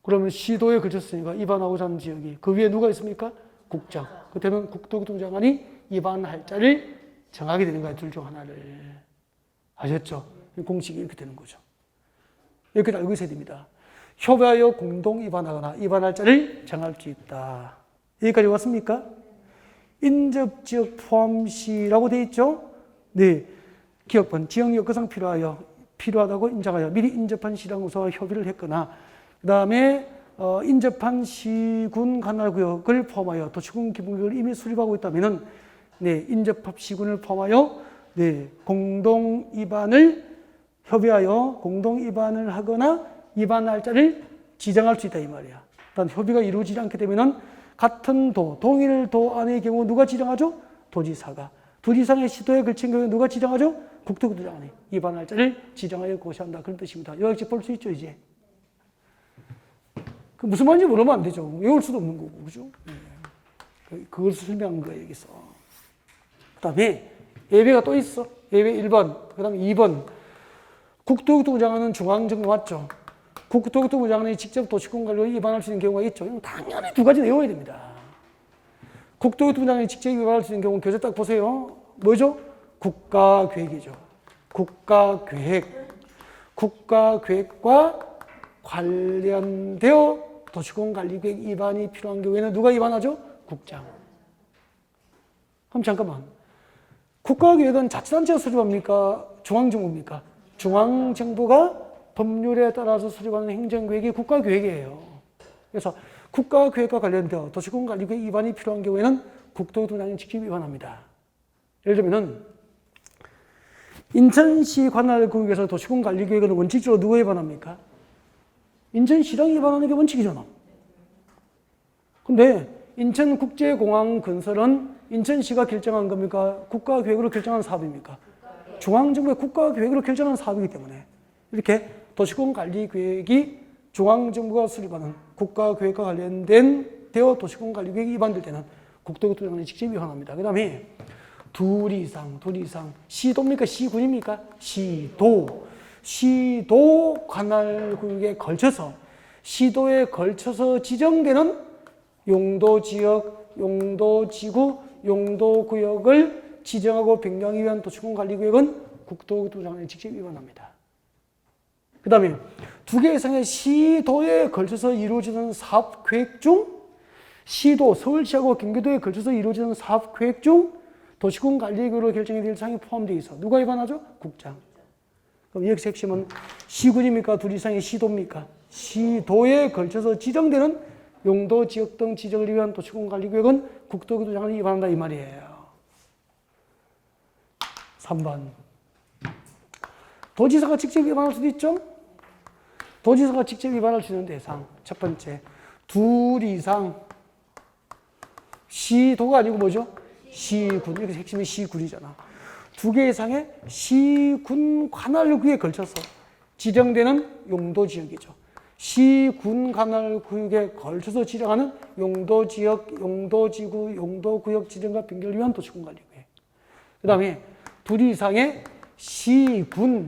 그러면 시도에 걸쳤으니까 위반하고자 하는 지역이 그 위에 누가 있습니까? 국장. 그때는 국토교통장관이 위반할 자를 정하게 되는 거예요. 둘 중 하나를. 아셨죠? 공식이 이렇게 되는 거죠. 이렇게 알고 있어야 됩니다. 협의하여 공동 위반하거나 위반할 자를 정할 수 있다. 여기까지 왔습니까? 인접지역 포함시라고 되어 있죠? 네. 기억번, 지역 여건상 필요하다고 인정하여 미리 인접한 시장구소와 협의를 했거나 그 다음에 인접한 시군 관할구역을 포함하여 도시군 기본구역을 이미 수립하고 있다면은 네, 인접합 시군을 포함하여 네, 공동 위반을 협의하여 공동 위반을 하거나 위반할 자를 지정할 수 있다 이 말이야. 일단 협의가 이루어지지 않게 되면은 같은 동일 도 안의 경우 누가 지정하죠? 도지사가. 도지사의 시도에 걸친 경우에 누가 지정하죠? 국토교통 장관이 위반할 자를 지정하여 고시한다. 그런 뜻입니다. 요약지 볼 수 있죠, 이제. 그 무슨 말인지 모르면 안 되죠. 외울 수도 없는 거고, 그죠? 네. 그걸 설명한 거예요, 여기서. 그 다음에 예외가 또 있어. 예외 1번, 그 다음에 2번. 국토교통부 장관은 중앙정부 맞죠? 국토교통부 장관이 직접 도시공 관리에 위반할 수 있는 경우가 있죠. 이건 당연히 두 가지 외워야 됩니다. 국토교통부 장관이 직접 위반할 수 있는 경우는 교재 딱 보세요. 뭐죠? 국가계획이죠. 국가계획. 국가계획과 관련되어 도시공관리계획 위반이 필요한 경우에는 누가 위반하죠? 국장. 그럼 잠깐만. 국가계획은 자치단체가 수립합니까? 중앙정부입니까? 중앙정부가 법률에 따라서 수립하는 행정계획이 국가계획이에요. 그래서 국가계획과 관련되어 도시공관리계획 위반이 필요한 경우에는 국토교통장관이 직접 위반합니다. 예를 들면 인천시 관할구역에서 도시공관리계획은 원칙적으로 누가 위반합니까? 인천시장이 위반하는 게 원칙이잖아. 근데 인천국제공항 건설은 인천시가 결정한 겁니까? 국가계획으로 결정한 사업입니까? 중앙정부의 국가계획으로 결정한 사업이기 때문에 이렇게 도시공관리계획이 중앙정부가 수립하는 국가계획과 관련된 되어 도시공관리계획이 위반될 때는 국토교통장관이 직접 위반합니다. 그 다음에 둘 이상. 시도입니까? 시군입니까? 시도 관할구역에 걸쳐서 시도에 걸쳐서 지정되는 용도지역, 용도지구, 용도구역을 지정하고 변경하기 위한 도시공관리구역은 국토교통장관이 직접 위반합니다. 그 다음에 두 개 이상의 시도에 걸쳐서 이루어지는 사업계획 중 시도, 서울시하고 경기도에 걸쳐서 이루어지는 사업계획 중 도시공관리구역으로 결정이 될 사항이 포함되어 있어. 누가 위반하죠? 국장. 그럼 여기서 핵심은 시군입니까? 둘 이상의 시도입니까? 시도에 걸쳐서 지정되는 용도, 지역 등 지정을 위한 도시공관리구역은 국토교통장관이 위반한다 이 말이에요. 3번. 도지사가 직접 위반할 수도 있죠? 도지사가 직접 위반할 수 있는 대상. 첫 번째, 둘 이상. 시도가 아니고 뭐죠? 시군. 여기서 핵심이 시군이잖아. 두 개 이상의 시군 관할구역에 걸쳐서 지정되는 용도지역이죠. 시군 관할구역에 걸쳐서 지정하는 용도지역, 용도지구, 용도구역 지정과 변경을 위한 도시공관리구역. 그 다음에 둘 이상의 시군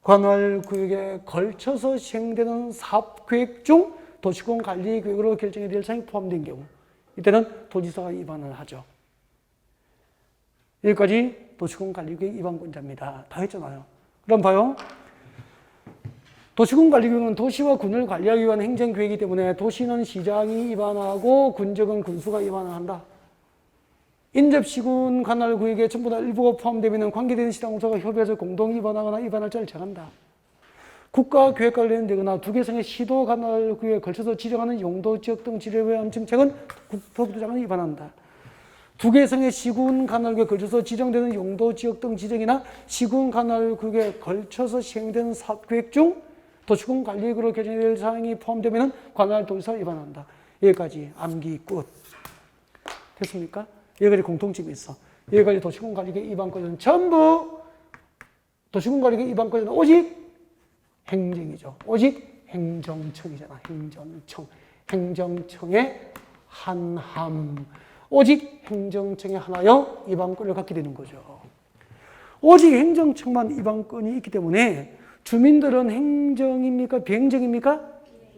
관할구역에 걸쳐서 시행되는 사업계획 중 도시공관리구역으로 결정이 될 사항이 포함된 경우 이때는 도지사가 위반을 하죠. 여기까지 도시공관리구역 위반권자입니다. 다 했잖아요. 그럼 봐요. 도시공관리구역은 도시와 군을 관리하기 위한 행정계획이기 때문에 도시는 시장이 위반하고 군적은 군수가 위반을 한다. 인접시군 관할구역에 전부 다 일부가 포함되면 관계되는 시장공사가 협의해서 공동 위반하거나 위반할 자를 정한다. 국가계획과 관련되거나 두 개 이상의 시도 관할구역에 걸쳐서 지정하는 용도, 지역 등 지정에 의한 정책은 국토교통장관이 위반한다. 두 개 이상의 시군 관할구역에 걸쳐서 지정되는 용도, 지역 등 지정이나 시군 관할구역에 걸쳐서 시행되는 사업계획 중 도시공관리구역으로 결정될 사항이 포함되면 관할도지사가 위반한다. 여기까지 암기 끝. 됐습니까? 여기까지 공통점이 있어. 여기까지 도시공관리구역 위반권은 전부 도시공관리구역 위반권은 오직 행정이죠. 오직 행정청이잖아. 행정청. 행정청의 한함. 오직 행정청의 하나여 위반권을 갖게 되는 거죠. 오직 행정청만 위반권이 있기 때문에 주민들은 행정입니까? 비행정입니까?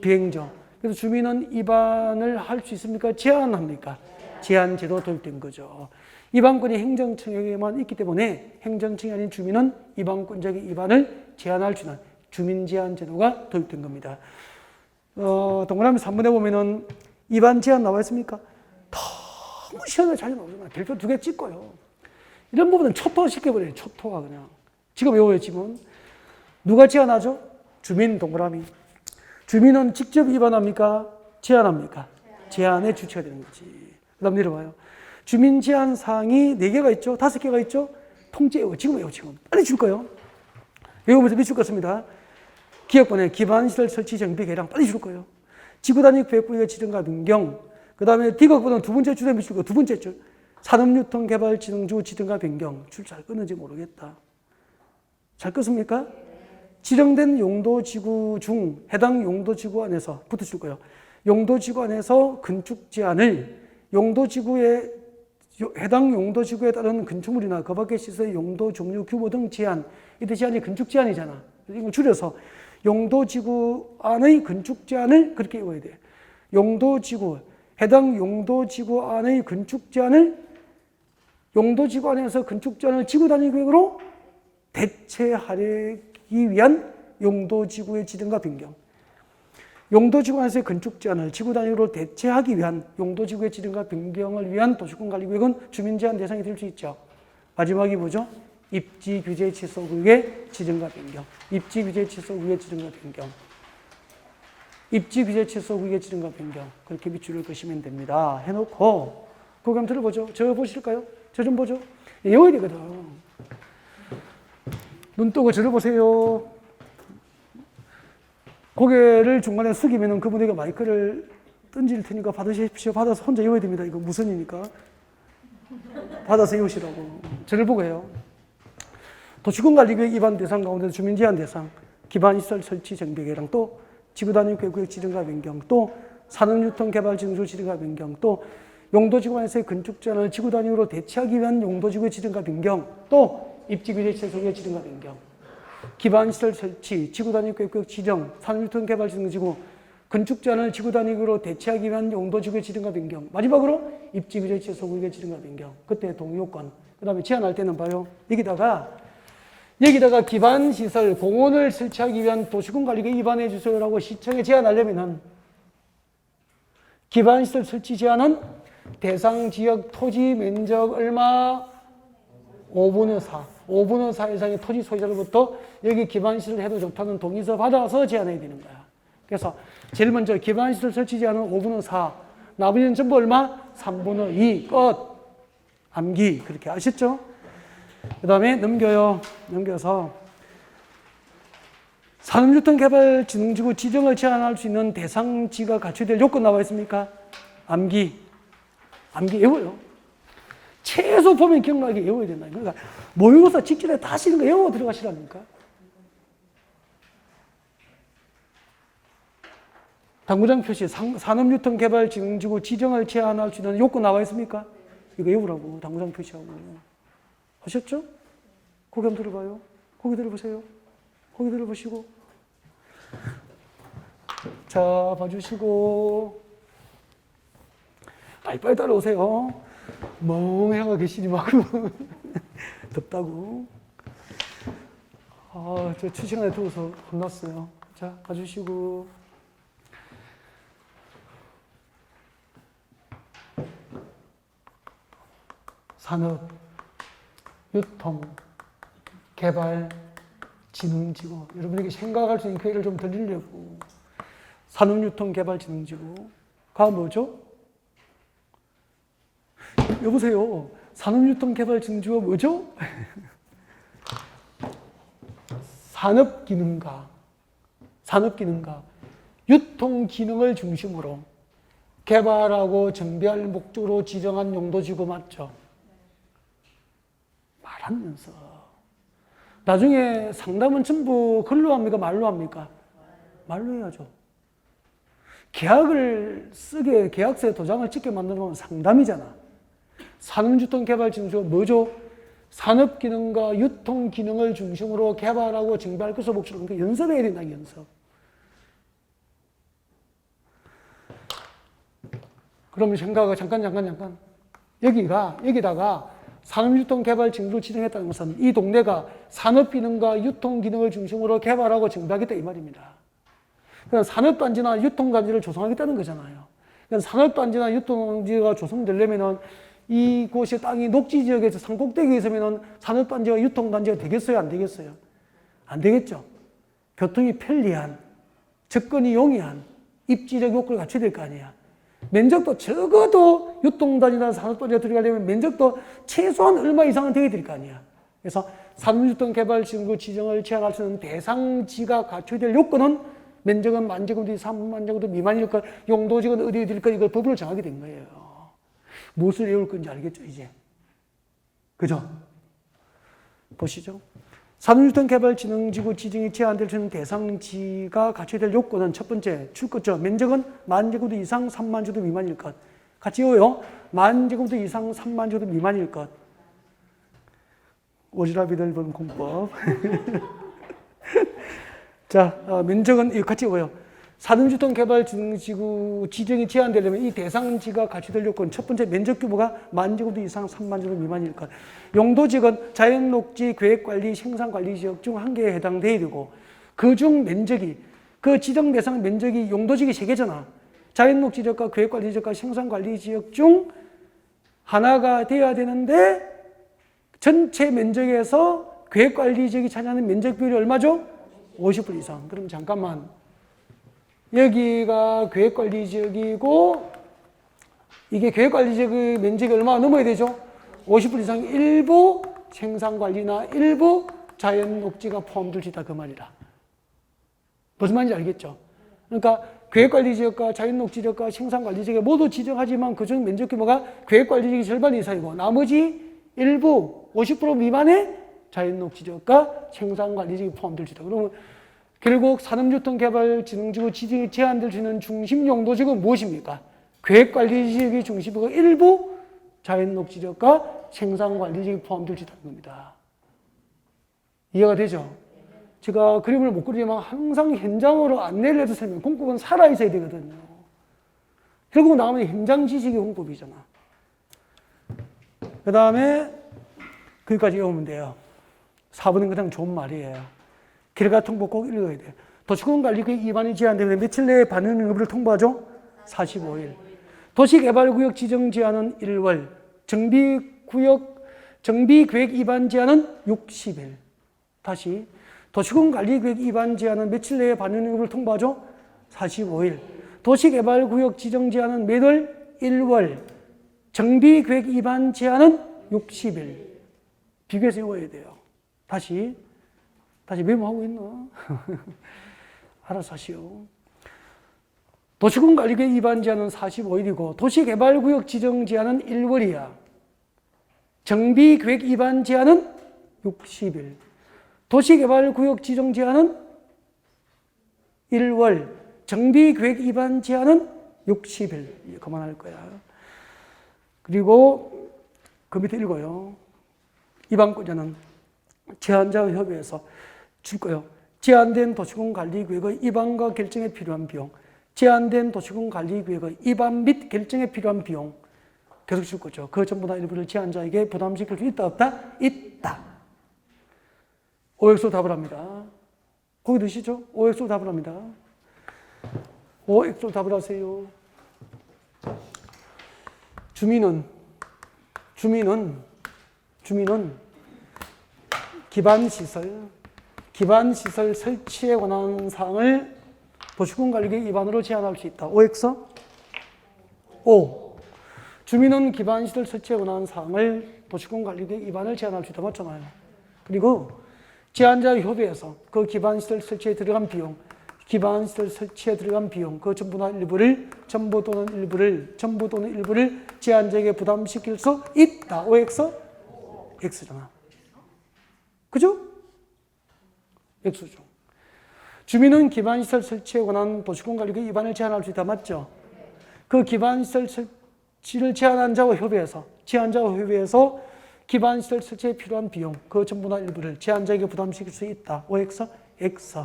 비행정. 그래서 주민은 위반을 할 수 있습니까? 제한합니까? 제한제도 도입된 거죠. 위반권이 행정청에게만 있기 때문에 행정청이 아닌 주민은 위반권자의 위반을 제한할 수 있는 주민제한제도가 도입된 겁니다. 동그라미 3번에 보면은 위반 제한 나와 있습니까? 너무 시험에 잘 나오잖아요. 별표 2개 찍고요. 이런 부분은 초토화 시켜버려요. 초토화 그냥. 지금 외워야지만. 누가 제한하죠? 주민 동그라미. 주민은 직접 위반합니까? 제한합니까? 제한의 주체가 되는 거지. 그 다음 내려봐요. 주민 제한 사항이 4개가 있죠? 5개가 있죠? 통째 외워. 지금 외워, 지금. 빨리 줄 거예요. 외우면서 미칠 것 같습니다. 기업권의 기반시설 설치 정비 계량 빨리 줄 거예요. 지구단위 구역구역의 지정과 변경. 그 다음에 D각보다는 두 번째 줄에 미칠 거예요. 두 번째 줄. 산업유통개발진흥지구 지정과 변경. 줄 잘 끊는지 모르겠다. 잘 끊습니까? 지정된 용도지구 중 해당 용도지구 안에서 붙으실 거예요. 용도지구 안에서 건축 제한을 해당 용도지구에 따른 건축물이나 그 밖의 시설의 용도 종류 규모 등 제한. 이때 제한이 건축 제한이잖아. 이걸 줄여서 용도지구 안의 건축 제한을 그렇게 읽어야 돼. 해당 용도지구 안의 건축 제한을 용도지구 안에서 건축 제한을 지구단위 계획으로 대체하기 위한 용도지구의 지정과 변경. 용도지구 안에서의 건축 제한을 지구단위로 대체하기 위한 용도지구의 지정과 변경을 위한 도시권관리구역은 주민제한 대상이 될 수 있죠. 마지막이 뭐죠? 입지규제 취소구역의 지정과 변경. 입지규제 취소구역의 지정과 변경. 입지규제 취소구역의 지정과 변경. 그렇게 밑줄을 그시면 됩니다. 해놓고 그거 한번 들어보죠. 저 보실까요? 저 좀 보죠. 외워야 되거든. 눈 뜨고 저를 보세요. 고개를 중간에 숙이면 그분에게 마이크를 던질 테니까 받으십시오. 받아서 혼자 외워야 됩니다. 이거 무선이니까. 받아서 외우시라고. 저를 보고 해요. 도시권관리구역 위반 대상 가운데 주민제한 대상, 기반시설 설치 정비계획랑 또 지구단위 구역 지정과 변경, 또 산업유통개발진흥지구 지정과 변경, 또 용도지구 안에서의 건축 제한을 지구단위로 대체하기 위한 용도지구의 지정과 변경, 또 입지규제 취소구역의 지정과 변경, 기반시설 설치, 지구단위 구역 지정, 산업유통개발진흥지구 건축 제한을 지구단위로 대체하기 위한 용도지구의 지정과 변경, 마지막으로 입지규제 취소구역의 지정과 변경. 그때 동의요건. 그 다음에 제한할 때는 봐요. 여기다가 기반시설, 공원을 설치하기 위한 도시권관리구역 위반해 주세요라고 시청에 제한하려면은 기반시설 설치 제한은 대상 지역 토지 면적 얼마? 5분의 4. 5분의 4 이상의 토지 소유자로부터 여기 기반시설 해도 좋다는 동의서 받아서 제한해야 되는 거야. 그래서 제일 먼저 기반시설 설치 제한은 5분의 4. 나머지는 전부 얼마? 3분의 2. 끝. 암기. 그렇게 아셨죠? 그 다음에 넘겨서 산업유통개발진흥지구 지정을 제한할 수 있는 대상지가 갖춰야 될 요건 나와 있습니까? 암기 외워요. 최소 보면 기억나게 외워야 된다. 그러니까 모의고사 직전에 다 쓰는 거 외워 들어가시라니까. 당구장 표시 산업유통개발진흥지구 지정을 제한할 수 있는 요건 나와 있습니까? 이거 외우라고. 당구장 표시하고. 하셨죠? 고개 한번 들어봐요. 고개 들어보세요. 고개 들어보시고. 자, 봐주시고. 빨리빨리 따라오세요. 멍해가 계시지 말고. 덥다고. 저 2시간에 더워서 혼났어요. 자, 봐주시고. 산업, 유통, 개발, 진흥지구. 여러분에게 생각할 수 있는 기회를 좀 드리려고. 산업유통개발진흥지구가 뭐죠? 여보세요. 산업유통개발진흥지구가 뭐죠? 산업기능과 유통기능을 중심으로 개발하고 정비할 목적으로 지정한 용도지구 맞죠? 말하면서 나중에 상담은 전부 글로 합니까? 말로 합니까? 말로 해야죠. 계약을 쓰게 계약서에 도장을 찍게 만드는 건 상담이잖아. 산업유통개발진흥지구가 뭐죠? 산업기능과 유통기능을 중심으로 개발하고 정비할 것을 목적으로 그러니까 연습해야 된다. 연습. 그러면 생각을 잠깐 여기다가 산업유통개발진흥지구를 지정했다는 것은 이 동네가 산업기능과 유통기능을 중심으로 개발하고 정비하겠다 이 말입니다. 그러니까 산업단지나 유통단지를 조성하겠다는 거잖아요. 그러니까 산업단지나 유통단지가 조성되려면은 이곳의 땅이 녹지지역에서 산꼭대기에 있으면은 산업단지와 유통단지가 되겠어요? 안 되겠어요? 안 되겠죠. 교통이 편리한, 접근이 용이한 입지적 요건을 갖춰야 될 거 아니야. 면적도 적어도 유통단지나 산업단지가 들어가려면 면적도 최소한 얼마 이상은 되어야 될 거 아니야. 그래서 산업유통개발진흥지구 지정을 제한할 수 있는 대상지가 갖춰야 될 요건은 면적은 10,000제곱미터, 30,000제곱미터 미만일 것, 용도지구는 어디에 될 것, 이걸 법으로 정하게 된 거예요. 무엇을 외울 건지 알겠죠, 이제? 그죠? 보시죠. 산후유통개발진흥지구 지정이 제한될 수 있는 대상지가 갖춰야 될 요건은 첫 번째, 출거점, 면적은 10,000제곱미터 이상 30,000제곱미터 미만일 것. 같이 외워요. 10,000제곱미터 이상 30,000제곱미터 미만일 것. 오지랖이들 본 공법. 자, 면적은 이거 같이 외워요. 산후유통개발진흥지구 지정이 제한되려면 이 대상지가 갖춰야 될 요건 첫 번째, 면적 규모가 10,000제곱미터 이상 30,000제곱미터 미만일 것. 용도지역은 자연녹지, 계획관리, 생산관리지역 중 한 개에 해당돼야 되고 그중 면적이 그 지정 대상 면적이 용도지역이 3개잖아. 자연녹지지역과 계획관리지역과 생산관리지역 중 하나가 돼야 되는데 전체 면적에서 계획관리지역이 차지하는 면적 비율이 얼마죠? 50% 이상. 그럼 잠깐만. 여기가 계획관리지역이고 이게 계획관리지역의 면적이 얼마나 넘어야 되죠? 50% 이상 일부 생산관리나 일부 자연녹지가 포함될 수 있다 그 말이라. 무슨 말인지 알겠죠? 그러니까 계획관리지역과 자연녹지지역과 생산관리지역에 모두 지정하지만 그중 면적 규모가 계획관리지역의 절반 이상이고 나머지 일부 50% 미만의 자연녹지지역과 생산관리지역이 포함될 수 있다. 그러면 결국 산업유통개발진흥지구 지정이 제한될 수 있는 중심 용도지역은 무엇입니까? 계획관리지역의 중심이고 일부 자연녹지지역과 생산관리지역이 포함될 수 있다는 겁니다. 이해가 되죠? 제가 그림을 못 그리지만 항상 현장으로 안내를 해서 설명, 공법은 살아있어야 되거든요. 결국 나오면 현장 지식이 공법이잖아. 그 다음에 거기까지 외우면 돼요. 4번은 그냥 좋은 말이에요. 결과 통보 꼭 읽어야 돼요. 도시군관리구역 위반이 제한되면 며칠 내에 반응 여부를 통보하죠? 45일. 도시개발구역 지정 제한은 1월. 정비계획 위반 제한은 60일. 다시. 도시군관리구역 위반 제한은 며칠 내에 반응 여부를 통보하죠? 45일. 도시개발구역 지정 제한은 몇 월? 1월. 정비계획 위반 제한은 60일. 비교해서 외워야 돼요. 다시 메모하고 있나? 알아서 하시오. 도시군관리구역 위반 제한은 45일이고 도시개발구역 지정 제한은 1월이야. 정비계획 위반 제한은 60일. 도시개발구역 지정 제한은 1월. 정비계획 위반 제한은 60일. 그만할 거야. 그리고 그 밑에 읽어요. 위반권자는 제한자 협의회에서 줄 거예요. 제한된 도시군관리구역의 위반과 결정에 필요한 비용. 제한된 도시군관리구역의 위반 및 결정에 필요한 비용. 계속 줄 거죠. 그 전부나 일부를 제한자에게 부담시킬 수 있다, 없다? 있다. OX로 답을 합니다. 거기 넣으시죠? OX로 답을 합니다. OX로 답을 하세요. 주민은 기반시설 설치에 관한 사항을 도시군관리구역 위반으로 제한할 수 있다. OX? O. 주민은 기반시설 설치에 관한 사항을 도시군관리구역 위반을 제한할 수 있다. 맞잖아요. 그리고 제한자 협의에서 그 기반시설 설치에 들어간 비용, 그 전부나 일부를, 전부 또는 일부를 제한자에게 부담시킬 수 있다. OX? X잖아. 그죠? X죠. 주민은 기반시설 설치에 관한 도시군관리구역 위반을 제한할 수 있다. 맞죠? 그 기반시설 설치를 제한한 자와 협의해서 기반시설 설치에 필요한 비용, 그 전부나 일부를 제한자에게 부담시킬 수 있다. OX? X.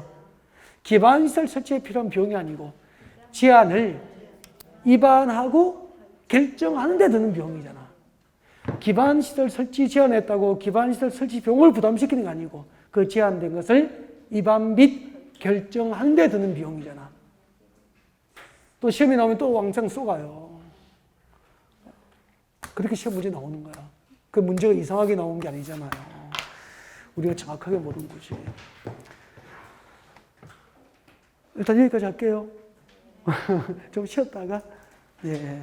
기반시설 설치에 필요한 비용이 아니고 제한을 위반하고 결정하는 데 드는 비용이잖아. 기반시설 설치 제한했다고 기반시설 설치 비용을 부담시키는 게 아니고 그 제한된 것을 위반 및 결정하는 데 드는 비용이잖아. 또 시험이 나오면 또 왕창 쏘가요. 그렇게 시험 문제 나오는 거야. 그 문제가 이상하게 나온 게 아니잖아요. 우리가 정확하게 모르는 거지. 일단 여기까지 할게요. 좀 쉬었다가. 예.